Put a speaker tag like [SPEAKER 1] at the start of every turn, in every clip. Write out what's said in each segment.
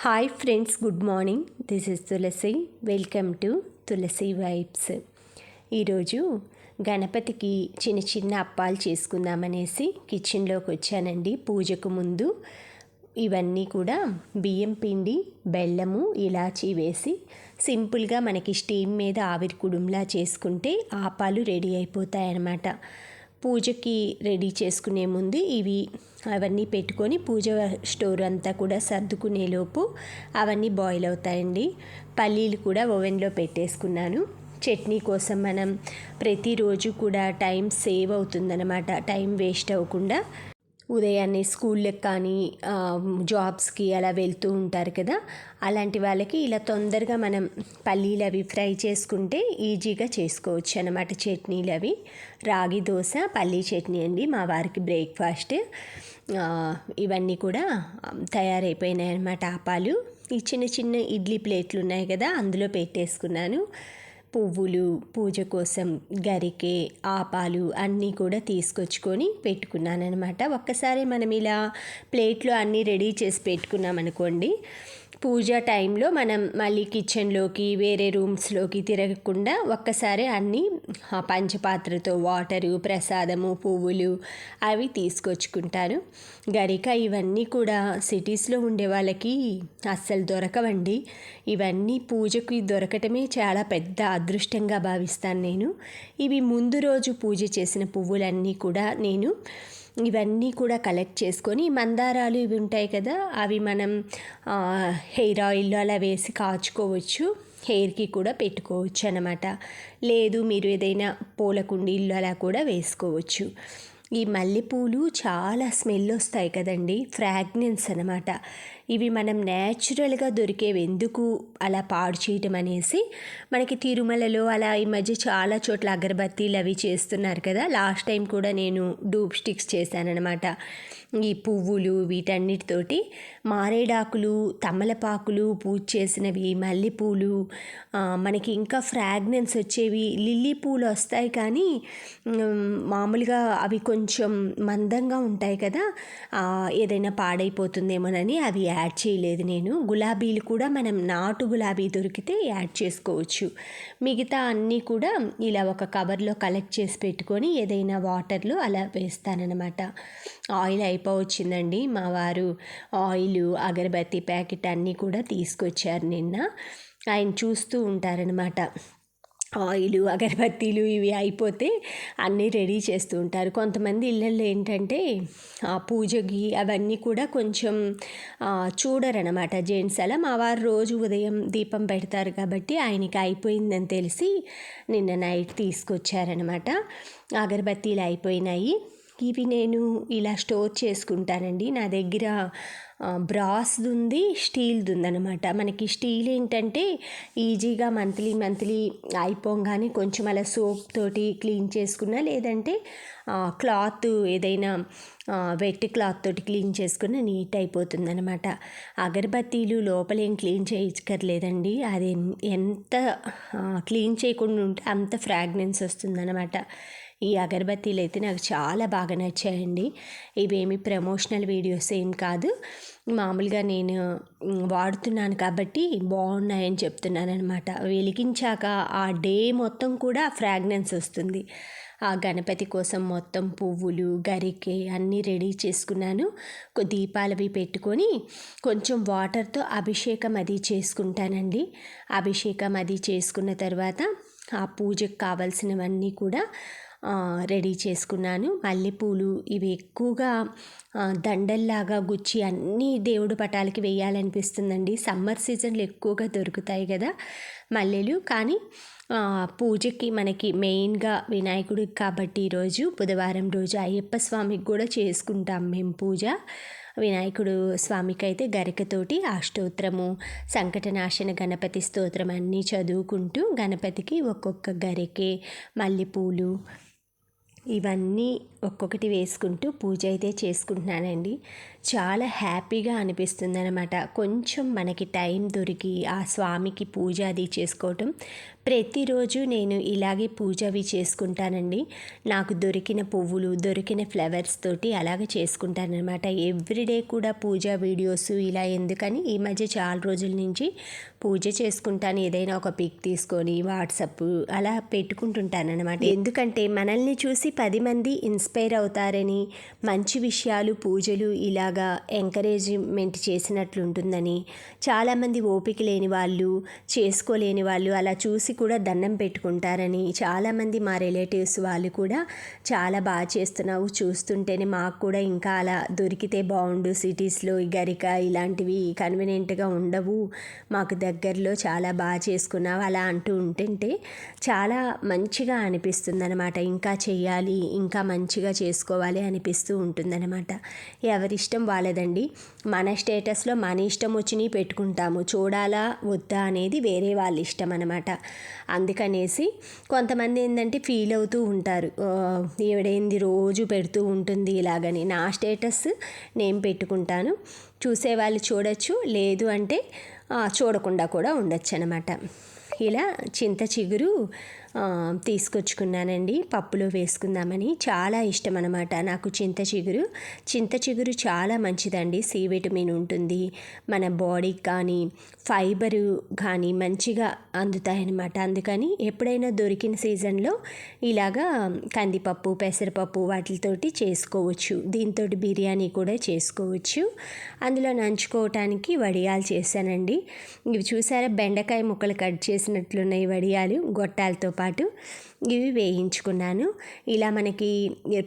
[SPEAKER 1] Hi friends, good morning. This is Tulasi. Welcome to Tulasi vibes. ఈరోజు గణపతికి చిన్న చిన్న అప్పాలు చేసుకుందామనేసి కిచెన్లోకి వచ్చానండి. పూజకు ముందు ఇవన్నీ కూడా బియ్యం పిండి, బెల్లము, ఇలాచీ వేసి సింపుల్గా మనకి స్టీమ్ మీద ఆవిరి కుడుంలా చేసుకుంటే అప్పాలు రెడీ అయిపోతాయన్నమాట. పూజకి రెడీ చేసుకునే ముందు అవన్నీ పెట్టుకొని పూజ స్టోర్ అంతా కూడా సర్దుకునేలోపు అవన్నీ బాయిల్ అవుతాయండి. పల్లీలు కూడా ఓవెన్లో పెట్టేసుకున్నాను. చట్నీ కోసం మనం ప్రతిరోజు కూడా టైం సేవ్ అవుతుందన్నమాట. టైం వేస్ట్ అవ్వకుండా ఉదయాన్నే స్కూళ్ళకి కానీ జాబ్స్కి అలా వెళ్తూ ఉంటారు కదా, అలాంటి వాళ్ళకి ఇలా తొందరగా మనం పల్లీలు అవి ఫ్రై చేసుకుంటే ఈజీగా చేసుకోవచ్చు అన్నమాట. చట్నీలు అవి రాగి దోశ, పల్లీ చట్నీ అండి మా వారికి బ్రేక్ఫాస్ట్. ఇవన్నీ కూడా తయారైపోయినాయి అన్నమాట. ఆపాలు ఈ చిన్న చిన్న ఇడ్లీ ప్లేట్లు ఉన్నాయి కదా, అందులో పెట్టేసుకున్నాను. పువ్వులు, పూజ కోసం గరికె, ఆపాలు అన్నీ కూడా తీసుకొచ్చుకొని పెట్టుకున్నాను అనమాట. ఒక్కసారి మనం ఇలా ప్లేట్లో అన్నీ రెడీ చేసి పెట్టుకున్నాం అనుకోండి, పూజ టైంలో మనం మళ్ళీ కిచెన్లోకి వేరే రూమ్స్లోకి తిరగకుండా ఒక్కసారి అన్నీ పంచపాత్రతో వాటరు, ప్రసాదము, పువ్వులు అవి తీసుకొచ్చుకుంటాను. గరిక ఇవన్నీ కూడా సిటీస్లో ఉండే వాళ్ళకి అస్సలు దొరకవండి. ఇవన్నీ పూజకి దొరకటమే చాలా పెద్ద అదృష్టంగా భావిస్తాను నేను. ఇవి ముందు రోజు పూజ చేసిన పువ్వులన్నీ కూడా ఇవన్నీ కూడా కలెక్ట్ చేసుకొని, మందారాలు ఇవి ఉంటాయి కదా, అవి మనం హెయిర్ ఆయిల్లో అలా వేసి కాచుకోవచ్చు. హెయిర్కి కూడా పెట్టుకోవచ్చు అన్నమాట. లేదు మీరు ఏదైనా పూల కుండీల్లో అలా కూడా వేసుకోవచ్చు. ఈ మల్లెపూలు చాలా స్మెల్ వస్తాయి కదండి, ఫ్రాగ్రెన్స్ అనమాట. ఇవి మనం న్యాచురల్గా దొరికేవి ఎందుకు అలా పాడు చేయటం అనేసి, మనకి తిరుమలలో అలా ఈ మధ్య చాలా చోట్ల అగరబత్తీలు అవి చేస్తున్నారు కదా. లాస్ట్ టైం కూడా నేను డూప్ స్టిక్స్ చేశానన్నమాట. ఈ పువ్వులు వీటన్నిటితోటి మారేడాకులు, తమలపాకులు, పూజ చేసినవి, మల్లెపూలు, మనకి ఇంకా ఫ్రాగ్రెన్స్ వచ్చేవి లిల్లీ పూలు వస్తాయి. కానీ మామూలుగా అవి కొంచెం మందంగా ఉంటాయి కదా, ఏదైనా పాడైపోతుందేమోనని అవి యాడ్ చేయలేదు నేను. గులాబీలు కూడా మనం నాటు గులాబీ దొరికితే యాడ్ చేసుకోవచ్చు. మిగతా అన్నీ కూడా ఇలా ఒక కవర్లో కలెక్ట్ చేసి పెట్టుకొని ఏదైనా వాటర్లో అలా వేస్తానన్నమాట. ఆయిల్ అయిపోవచ్చిందండి. మా వారు ఆయిల్, అగరబత్తి ప్యాకెట్ అన్నీ కూడా తీసుకొచ్చారు నిన్న. ఆయన చూస్తూ ఉంటారనమాట. ఆయిలు, అగరబత్తీలు ఇవి అయిపోతే అన్నీ రెడీ చేస్తూ ఉంటారు. కొంతమంది ఇళ్ళల్లో ఏంటంటే పూజకి అవన్నీ కూడా కొంచెం చూడరనమాట జెంట్స్. అలా మా వారు రోజు ఉదయం దీపం పెడతారు కాబట్టి ఆయనకి అయిపోయిందని తెలిసి నిన్న నైట్ తీసుకొచ్చారనమాట. అగరబత్తీలు అయిపోయినాయి. ఇవి నేను ఇలా స్టోర్ చేసుకుంటానండి. నా దగ్గర బ్రాస్ది ఉంది, స్టీల్ది ఉందన్నమాట. మనకి స్టీల్ ఏంటంటే ఈజీగా మంత్లీ అయిపోగానే కొంచెం అలా సోప్ తోటి క్లీన్ చేసుకున్నా, లేదంటే క్లాత్ ఏదైనా వెట్ క్లాత్ తోటి క్లీన్ చేసుకున్న నీట్ అయిపోతుంది అనమాట. అగరబత్తీలు లోపలేం క్లీన్ చేయక్కర్లేదండి. అది ఎంత క్లీన్ చేయకుండా ఉంటే అంత ఫ్రాగ్రెన్స్ వస్తుందన్నమాట. ఈ అగరబత్తీలు అయితే నాకు చాలా బాగా నచ్చాయండి. ఇవేమి ప్రమోషనల్ వీడియోస్ ఏం కాదు, మామూలుగా నేను వాడుతున్నాను కాబట్టి బాగున్నాయని చెప్తున్నాను అనమాట. వెలిగించాక ఆ డే మొత్తం కూడా ఫ్రాగ్రెన్స్ వస్తుంది. ఆ గణపతి కోసం మొత్తం పువ్వులు, గరికె అన్నీ రెడీ చేసుకున్నాను. దీపాలవి పెట్టుకొని కొంచెం వాటర్తో అభిషేకం అది చేసుకుంటానండి. అభిషేకం అది చేసుకున్న తర్వాత ఆ పూజకు కావాల్సినవన్నీ కూడా రెడీ చేసుకున్నాను. మల్లెపూలు ఇవి ఎక్కువగా దండల్లాగా గుచ్చి అన్నీ దేవుడు పటాలకి వేయాలనిపిస్తుందండి. సమ్మర్ సీజన్లో ఎక్కువగా దొరుకుతాయి కదా మల్లెలు. కానీ పూజకి మనకి మెయిన్గా వినాయకుడికి కాబట్టి ఈరోజు బుధవారం రోజు అయ్యప్ప స్వామికి కూడా చేసుకుంటాం మేము పూజ. వినాయకుడు స్వామికి అయితే గరికతోటి అష్టోత్తరము, సంకటనాశన గణపతి స్తోత్రం అన్నీ చదువుకుంటూ గణపతికి ఒక్కొక్క గరికె, మల్లెపూలు ఇవన్నీ ఒక్కొక్కటి వేసుకుంటూ పూజ అయితే చేసుకుంటున్నానండి. చాలా హ్యాపీగా అనిపిస్తుందనమాట. కొంచెం మనకి టైం దొరికి ఆ స్వామికి పూజ అది చేసుకోవటం. ప్రతిరోజు నేను ఇలాగే పూజ అవి చేసుకుంటానండి. నాకు దొరికిన పువ్వులు, దొరికిన ఫ్లవర్స్ తోటి అలాగే చేసుకుంటాననమాట. ఎవ్రీడే కూడా పూజ వీడియోస్ ఇలా ఎందుకని ఈ మధ్య చాలా రోజుల నుంచి పూజ చేసుకుంటాను. ఏదైనా ఒక పిక్ తీసుకొని వాట్సప్ అలా పెట్టుకుంటుంటాననమాట. ఎందుకంటే మనల్ని చూసి 10 మంది ఇన్స్పైర్ అవుతారని, మంచి విషయాలు పూజలు ఇలాగా ఎంకరేజ్మెంట్ చేసినట్లుంటుందని, చాలామంది ఓపిక లేని వాళ్ళు, చేసుకోలేని వాళ్ళు అలా చూసి కూడా దండం పెట్టుకుంటారని, చాలామంది మా రిలేటివ్స్ వాళ్ళు కూడా చాలా బాగా చేస్తున్నావు, చూస్తుంటేనే మాకు కూడా ఇంకా అలా దొరికితే బాగుండు, సిటీస్లో ఈ గరిక ఇలాంటివి కన్వీనియంట్గా ఉండవు, మాకు దగ్గరలో చాలా బాగా చేసుకున్నావు అలా అంటూ ఉంటుంటే చాలా మంచిగా అనిపిస్తుందన్నమాట. ఇంకా చెయ్యాలి, ఇంకా మంచిగా చేసుకోవాలి అనిపిస్తూ ఉంటుందన్నమాట. ఎవరిష్టం వాళ్ళదండి. మన స్టేటస్లో మన ఇష్టం వచ్చినవి పెట్టుకుంటాము, చూడాలా వద్దా అనేది వేరే వాళ్ళ ఇష్టం అనమాట. అందుకనేసి కొంతమంది ఏంటంటే ఫీల్ అవుతూ ఉంటారు, ఈవిడేంది రోజు పెడుతూ ఉంటుంది ఇలాగని. నా స్టేటస్ నేను పెట్టుకుంటాను, చూసేవాళ్ళు చూడొచ్చు, లేదు అంటే చూడకుండా కూడా ఉండొచ్చు అనమాట. ఇలా చింత చిగురు తీసుకొచ్చుకున్నానండి పప్పులో వేసుకుందామని. చాలా ఇష్టం అనమాట నాకు చింత చిగురు. చింత చిగురు చాలా మంచిదండి, సి విటమిన్ ఉంటుంది, మన బాడీకి కానీ ఫైబరు కానీ మంచిగా అందుతాయన్నమాట. అందుకని ఎప్పుడైనా దొరికిన సీజన్లో ఇలాగా కందిపప్పు, పెసరపప్పు వాటితోటి చేసుకోవచ్చు. దీంతో బిర్యానీ కూడా చేసుకోవచ్చు. అందులో నంచుకోవటానికి వడియాలు చేశానండి. ఇవి చూసారా, బెండకాయ ముక్కలు కట్ చేసినట్లున్నాయి వడియాలు గొట్టాలతో పాటు. ఇవి వేయించుకున్నాను. ఇలా మనకి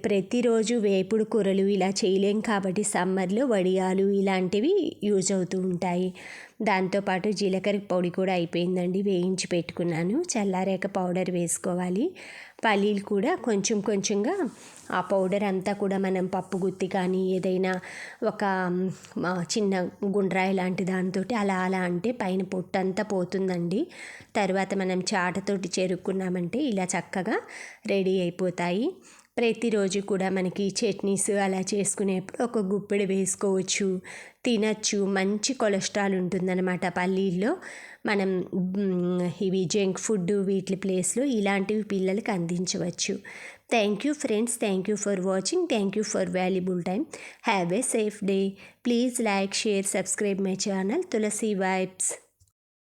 [SPEAKER 1] ప్రతిరోజు వేపుడు కూరలు ఇలా చేయలేం కాబట్టి సమ్మర్లో వడియాలు ఇలాంటివి యూజ్ అవుతూ ఉంటాయి. దాంతోపాటు జీలకర్ర పొడి కూడా అయిపోయిందండి, వేయించి పెట్టుకున్నాను. చల్లారాక పౌడర్ వేసుకోవాలి. పల్లీలు కూడా కొంచెం కొంచెంగా ఆ పౌడర్ అంతా కూడా మనం పప్పు గుత్తి కానీ ఏదైనా ఒక చిన్న గుండ్రాయి లాంటి దాంతో అలా అలా అంటే పైన పొట్టంతా పోతుందండి. తర్వాత మనం చాటతోటి చెరుక్కున్నామంటే ఇలా చక్కగా రెడీ అయిపోతాయి. ప్రతిరోజు కూడా మనకి చట్నీస్ అలా చేసుకునేప్పుడు ఒక గుప్పెడు వేసుకోవచ్చు, తినచ్చు. మంచి కొలెస్ట్రాల్ ఉంటుందన్నమాట పల్లీల్లో. మనం ఇవి జంక్ ఫుడ్ వీటి ప్లేస్లో ఇలాంటివి పిల్లలకి అందించవచ్చు. Thank you friends, thank you for watching, thank you for valuable time. Have a safe day. Please like, share, subscribe my channel Tulasi vibes.